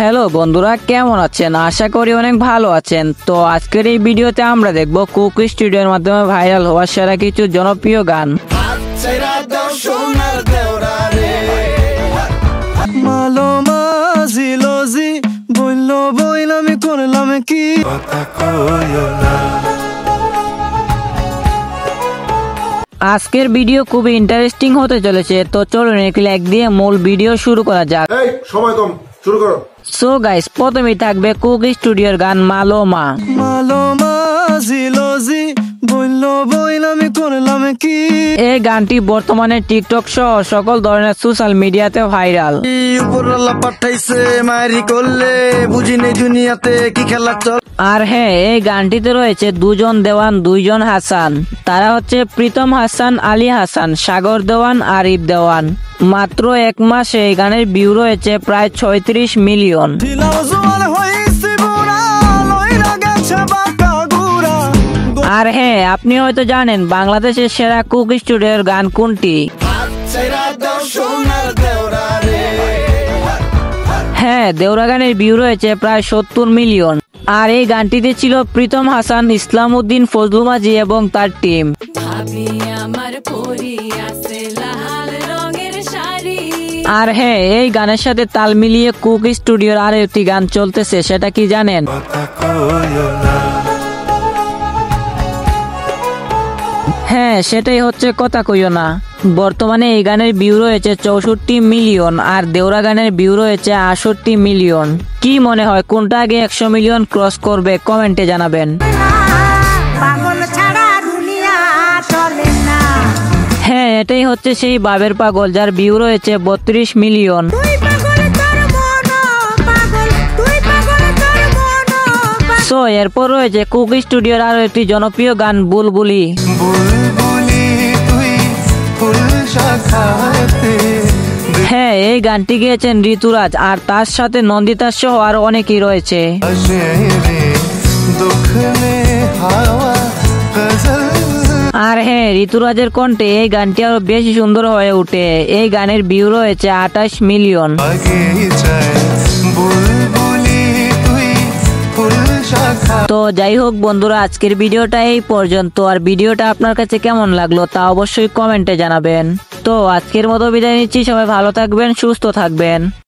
Hello বন্ধুরা, কেমন আছেন? আশা করি অনেক ভালো আছেন। তো আজকের এই ভিডিওতে আমরা দেখব কুক স্টুডিওর মাধ্যমে ভাইরাল হওয়া সেরা কিছু জনপ্রিয় গান। আজকের ভিডিও খুবই ইন্টারেস্টিং হতে চলেছে, তো চলুন একটি লাইক দিয়ে মূল ভিডিও শুরু করা যাক। সময় কম, শুরু করো। সো গাইস, প্রথমেই থাকবে কুক স্টুডিওর গান মালোমা। এই গানটি বর্তমানে টিকটক সহ সকল ধরনের সোশ্যাল মিডিয়াতে ভাইরাল। আর হ্যাঁ, এই গানটিতে রয়েছে দুজন দেওয়ান, দুইজন হাসান। তারা হচ্ছে প্রীতম হাসান, আলী হাসান, সাগর দেওয়ান, আরিফ দেওয়ান। মাত্র এক মাসে এই গানের ভিউ রয়েছে প্রায় 36 মিলিয়ন। আর হ্যাঁ, আপনি হয়তো জানেন বাংলাদেশের সেরা কুক স্টুডিওর গান কোনটি। হ্যাঁ, দেওরা গানের ভিউ রয়েছে প্রায় 70 মিলিয়ন। আর এই গানটিতে ছিল প্রীতম হাসান, ইসলাম উদ্দিন, ফজলু মাঝি এবং তার টিম। আর হ্যাঁ, এই গানের সাথে তাল মিলিয়ে কুক স্টুডিওর আরো একটি গান চলতেছে, সেটা কি জানেন? হ্যাঁ, সেটাই হচ্ছে কথা কইও না। বর্তমানে এই গানের ভিউ রয়েছে 64 মিলিয়ন আর দেওরা গানের ভিউ রয়েছে 68 মিলিয়ন। কি মনে হয় কোনটা আগে 100 মিলিয়ন ক্রস করবে? কমেন্টে জানাবেন। হ্যাঁ, এটাই হচ্ছে সেই বাবের পাগল, যার ভিউ রয়েছে 32 মিলিয়ন। সো এরপর রয়েছে কুক স্টুডিওর আরো একটি জনপ্রিয় গান বুলবুলি। হ্যাঁ, এই গানটি গেয়েছেন ঋতুরাজ আর তার সাথে নন্দিতা সহ আরো অনেকেই রয়েছে। আর হ্যাঁ, ঋতুরাজের কণ্ঠে এই গানটি আরো বেশি সুন্দর হয়ে ওঠে। এই গানের ভিউ রয়েছে 28 মিলিয়ন। তো যাই হোক বন্ধুরা, আজকের ভিডিওটা এই পর্যন্ত। আর ভিডিওটা আপনার কাছে কেমন লাগলো তা অবশ্যই কমেন্টে জানাবেন। তো আজকের মতো বিদায় নিচ্ছি, সবাই ভালো থাকবেন, সুস্থ থাকবেন।